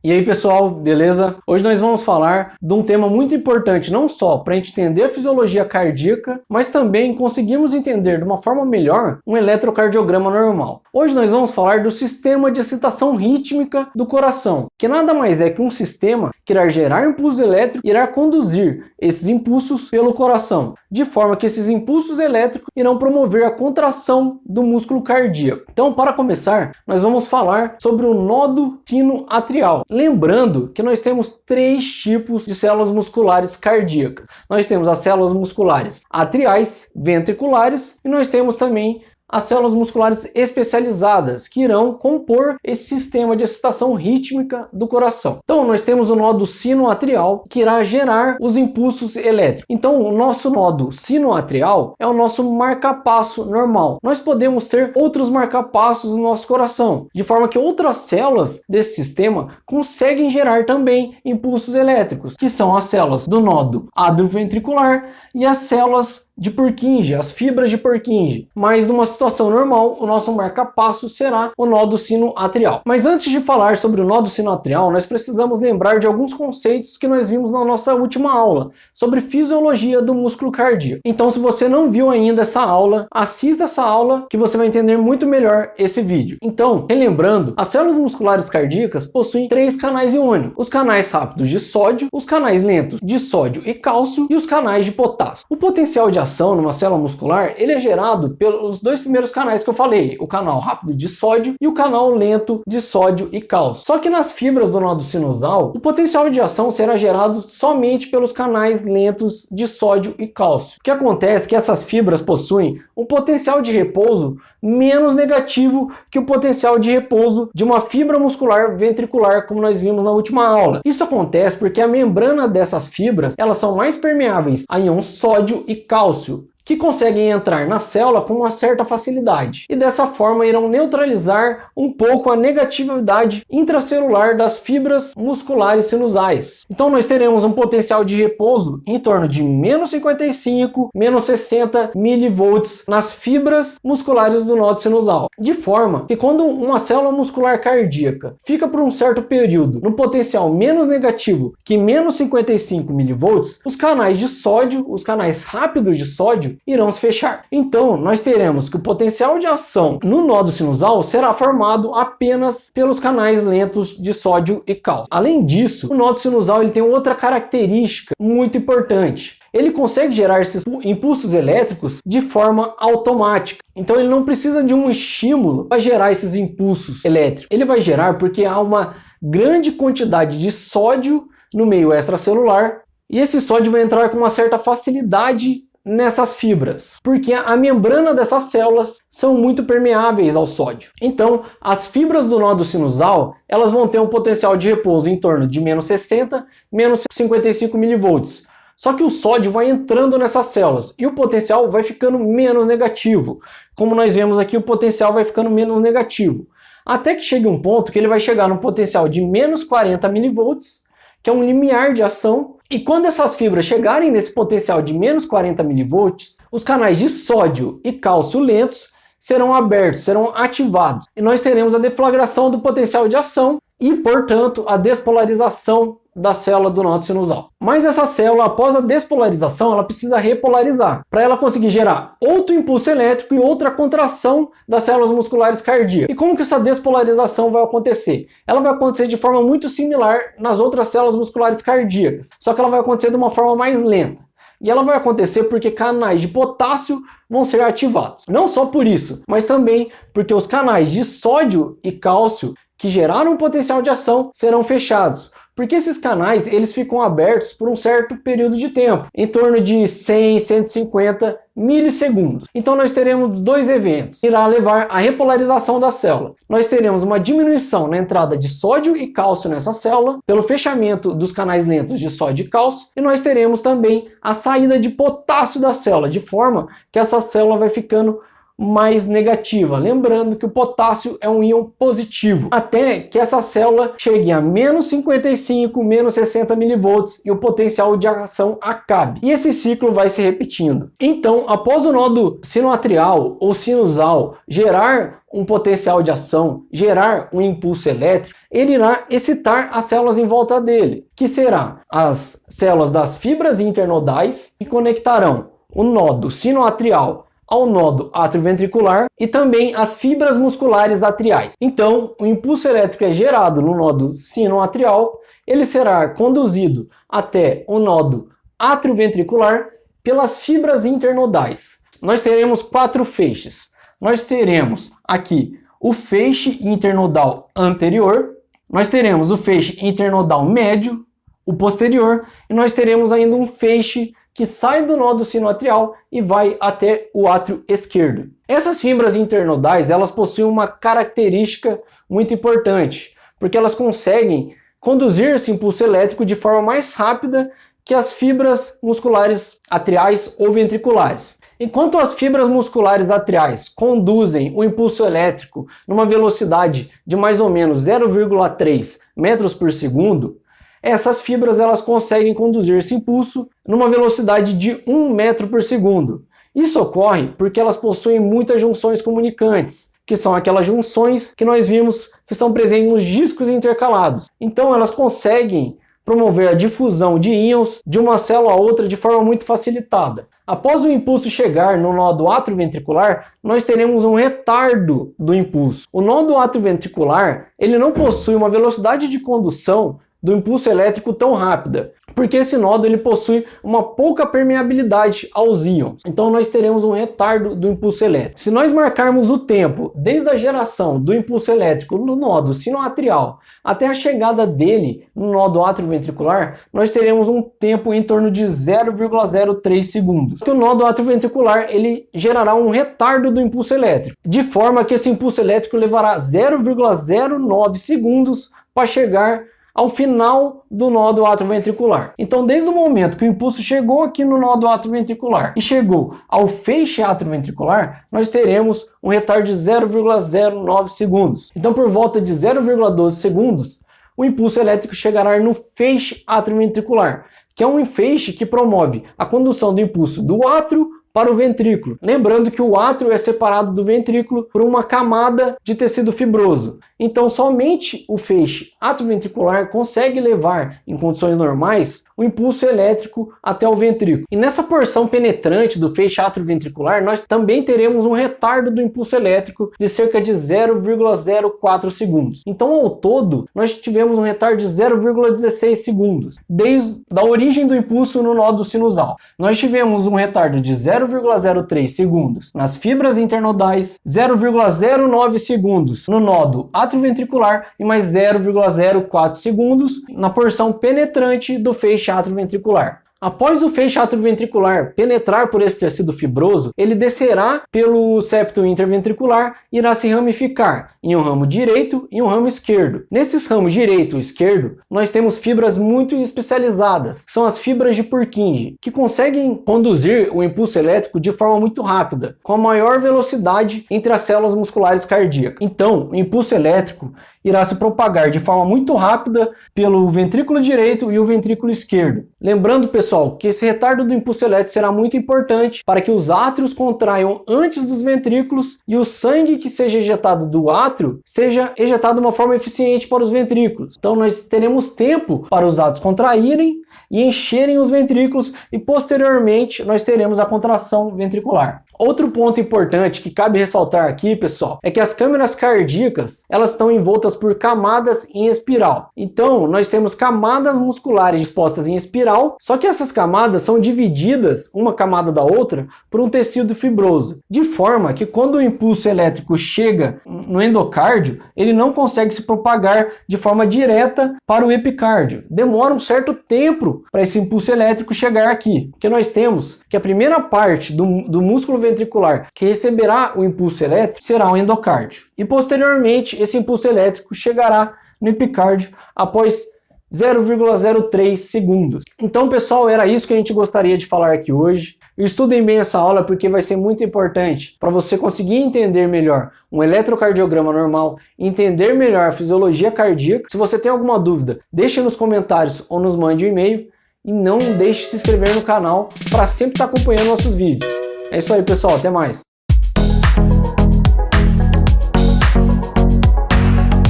E aí pessoal, beleza? Hoje nós vamos falar de um tema muito importante, não só para a gente entender a fisiologia cardíaca, mas também conseguirmos entender de uma forma melhor um eletrocardiograma normal. Hoje nós vamos falar do sistema de excitação rítmica do coração, que nada mais é que um sistema que irá gerar impulso elétrico e irá conduzir esses impulsos pelo coração, de forma que esses impulsos elétricos irão promover a contração do músculo cardíaco. Então, para começar, nós vamos falar sobre o nodo sinoatrial. Lembrando que nós temos três tipos de células musculares cardíacas. Nós temos as células musculares atriais, ventriculares e nós temos também as células musculares especializadas, que irão compor esse sistema de excitação rítmica do coração. Então, nós temos o nodo sinoatrial, que irá gerar os impulsos elétricos. Então, o nosso nodo sinoatrial é o nosso marcapasso normal. Nós podemos ter outros marcapassos no nosso coração, de forma que outras células desse sistema conseguem gerar também impulsos elétricos, que são as células do nodo atrioventricular e as células de Purkinje, as fibras de Purkinje. Mas numa situação normal, o nosso marcapasso será o nodo sinoatrial. Mas antes de falar sobre o nodo sinoatrial, nós precisamos lembrar de alguns conceitos que nós vimos na nossa última aula sobre fisiologia do músculo cardíaco. Então, se você não viu ainda essa aula, assista essa aula que você vai entender muito melhor esse vídeo. Então, relembrando, as células musculares cardíacas possuem três canais iônicos: os canais rápidos de sódio, os canais lentos de sódio e cálcio e os canais de potássio. O potencial de ação numa célula muscular, ele é gerado pelos dois primeiros canais que eu falei, o canal rápido de sódio e o canal lento de sódio e cálcio. Só que nas fibras do nodo sinusal, o potencial de ação será gerado somente pelos canais lentos de sódio e cálcio. O que acontece é que essas fibras possuem um potencial de repouso menos negativo que o potencial de repouso de uma fibra muscular ventricular, como nós vimos na última aula. Isso acontece porque a membrana dessas fibras, elas são mais permeáveis a íons sódio e cálcio, que conseguem entrar na célula com uma certa facilidade e dessa forma irão neutralizar um pouco a negatividade intracelular das fibras musculares sinusais. Então nós teremos um potencial de repouso em torno de menos 55, menos 60 milivolts nas fibras musculares do nodo sinusal, de forma que quando uma célula muscular cardíaca fica por um certo período no potencial menos negativo que menos 55 milivolts, os canais de sódio, os canais rápidos de sódio, irão se fechar. Então, nós teremos que o potencial de ação no nodo sinusal será formado apenas pelos canais lentos de sódio e cálcio. Além disso, o nodo sinusal ele tem outra característica muito importante. Ele consegue gerar esses impulsos elétricos de forma automática. Então, ele não precisa de um estímulo para gerar esses impulsos elétricos. Ele vai gerar porque há uma grande quantidade de sódio no meio extracelular e esse sódio vai entrar com uma certa facilidade nessas fibras, porque a membrana dessas células são muito permeáveis ao sódio. Então, as fibras do nodo sinusal, elas vão ter um potencial de repouso em torno de menos 60, menos 55 milivolts. Só que o sódio vai entrando nessas células e o potencial vai ficando menos negativo. Como nós vemos aqui, o potencial vai ficando menos negativo. Até que chegue um ponto que ele vai chegar no potencial de menos 40 milivolts, que é um limiar de ação. E quando essas fibras chegarem nesse potencial de menos 40 milivolts, os canais de sódio e cálcio lentos serão abertos, serão ativados. E nós teremos a deflagração do potencial de ação e, portanto, a despolarização da célula do nodo sinusal. Mas essa célula, após a despolarização, ela precisa repolarizar para ela conseguir gerar outro impulso elétrico e outra contração das células musculares cardíacas. E como que essa despolarização vai acontecer? Ela vai acontecer de forma muito similar nas outras células musculares cardíacas, só que ela vai acontecer de uma forma mais lenta. E ela vai acontecer porque canais de potássio vão ser ativados. Não só por isso, mas também porque os canais de sódio e cálcio que geraram um potencial de ação serão fechados. Porque esses canais, eles ficam abertos por um certo período de tempo, em torno de 100, 150 milissegundos. Então nós teremos dois eventos, que irá levar à repolarização da célula. Nós teremos uma diminuição na entrada de sódio e cálcio nessa célula, pelo fechamento dos canais lentos de sódio e cálcio, e nós teremos também a saída de potássio da célula, de forma que essa célula vai ficando mais negativa, lembrando que o potássio é um íon positivo, até que essa célula chegue a menos 55, menos 60 milivolts e o potencial de ação acabe. E esse ciclo vai se repetindo. Então, após o nodo sinoatrial ou sinusal gerar um potencial de ação, gerar um impulso elétrico, ele irá excitar as células em volta dele, que será as células das fibras internodais, que conectarão o nodo sinoatrial ao nodo atrioventricular e também as fibras musculares atriais. Então, o impulso elétrico é gerado no nodo sinoatrial, ele será conduzido até o nodo atrioventricular pelas fibras internodais. Nós teremos 4 feixes. Nós teremos aqui o feixe internodal anterior, nós teremos o feixe internodal médio, o posterior, e nós teremos ainda um feixe que sai do nodo sinoatrial e vai até o átrio esquerdo. Essas fibras internodais, elas possuem uma característica muito importante, porque elas conseguem conduzir esse impulso elétrico de forma mais rápida que as fibras musculares atriais ou ventriculares. Enquanto as fibras musculares atriais conduzem o impulso elétrico numa velocidade de mais ou menos 0,3 metros por segundo, essas fibras elas conseguem conduzir esse impulso numa velocidade de 1 metro por segundo. Isso ocorre porque elas possuem muitas junções comunicantes, que são aquelas junções que nós vimos que estão presentes nos discos intercalados. Então elas conseguem promover a difusão de íons de uma célula a outra de forma muito facilitada. Após o impulso chegar no nódo atrioventricular, nós teremos um retardo do impulso. O nódo atrioventricular, ele não possui uma velocidade de condução do impulso elétrico tão rápida, porque esse nódo ele possui uma pouca permeabilidade aos íons. Então nós teremos um retardo do impulso elétrico. Se nós marcarmos o tempo desde a geração do impulso elétrico no nódo sinoatrial até a chegada dele no nódo atrioventricular, nós teremos um tempo em torno de 0,03 segundos. O nódo atrioventricular ele gerará um retardo do impulso elétrico, de forma que esse impulso elétrico levará 0,09 segundos para chegar ao final do nódo atrioventricular. Então, desde o momento que o impulso chegou aqui no nódo atrioventricular e chegou ao feixe atrioventricular, nós teremos um retardo de 0,09 segundos. Então, por volta de 0,12 segundos, o impulso elétrico chegará no feixe atrioventricular, que é um feixe que promove a condução do impulso do átrio para o ventrículo. Lembrando que o átrio é separado do ventrículo por uma camada de tecido fibroso. Então, somente o feixe atrioventricular consegue levar, em condições normais, o impulso elétrico até o ventrículo. E nessa porção penetrante do feixe atrioventricular, nós também teremos um retardo do impulso elétrico de cerca de 0,04 segundos. Então, ao todo, nós tivemos um retardo de 0,16 segundos, desde a origem do impulso no nódo sinusal. Nós tivemos um retardo de 0,03 segundos nas fibras internodais, 0,09 segundos no nódo atrioventricular e mais 0,04 segundos na porção penetrante do feixe atrioventricular. Após o feixe atrioventricular penetrar por esse tecido fibroso, ele descerá pelo septo interventricular e irá se ramificar em um ramo direito e um ramo esquerdo. Nesses ramos direito e esquerdo, nós temos fibras muito especializadas, que são as fibras de Purkinje, que conseguem conduzir o impulso elétrico de forma muito rápida, com a maior velocidade entre as células musculares cardíacas. Então, o impulso elétrico irá se propagar de forma muito rápida pelo ventrículo direito e o ventrículo esquerdo. Lembrando, pessoal, que esse retardo do impulso elétrico será muito importante para que os átrios contraiam antes dos ventrículos e o sangue que seja ejetado do átrio seja ejetado de uma forma eficiente para os ventrículos. Então nós teremos tempo para os átrios contraírem e encherem os ventrículos e posteriormente nós teremos a contração ventricular. Outro ponto importante que cabe ressaltar aqui, pessoal, é que as câmeras cardíacas, elas estão envoltas por camadas em espiral. Então, nós temos camadas musculares dispostas em espiral, só que essas camadas são divididas, uma camada da outra, por um tecido fibroso, de forma que quando o impulso elétrico chega no endocárdio, ele não consegue se propagar de forma direta para o epicárdio. Demora um certo tempo para esse impulso elétrico chegar aqui, porque nós temos que a primeira parte do músculo ventricular que receberá o impulso elétrico será o endocárdio. E posteriormente esse impulso elétrico chegará no epicárdio após 0,03 segundos. Então, pessoal, era isso que a gente gostaria de falar aqui hoje. Estudem bem essa aula porque vai ser muito importante para você conseguir entender melhor um eletrocardiograma normal, entender melhor a fisiologia cardíaca. Se você tem alguma dúvida, deixe nos comentários ou nos mande um e-mail. E não deixe de se inscrever no canal para sempre estar acompanhando nossos vídeos. É isso aí, pessoal. Até mais.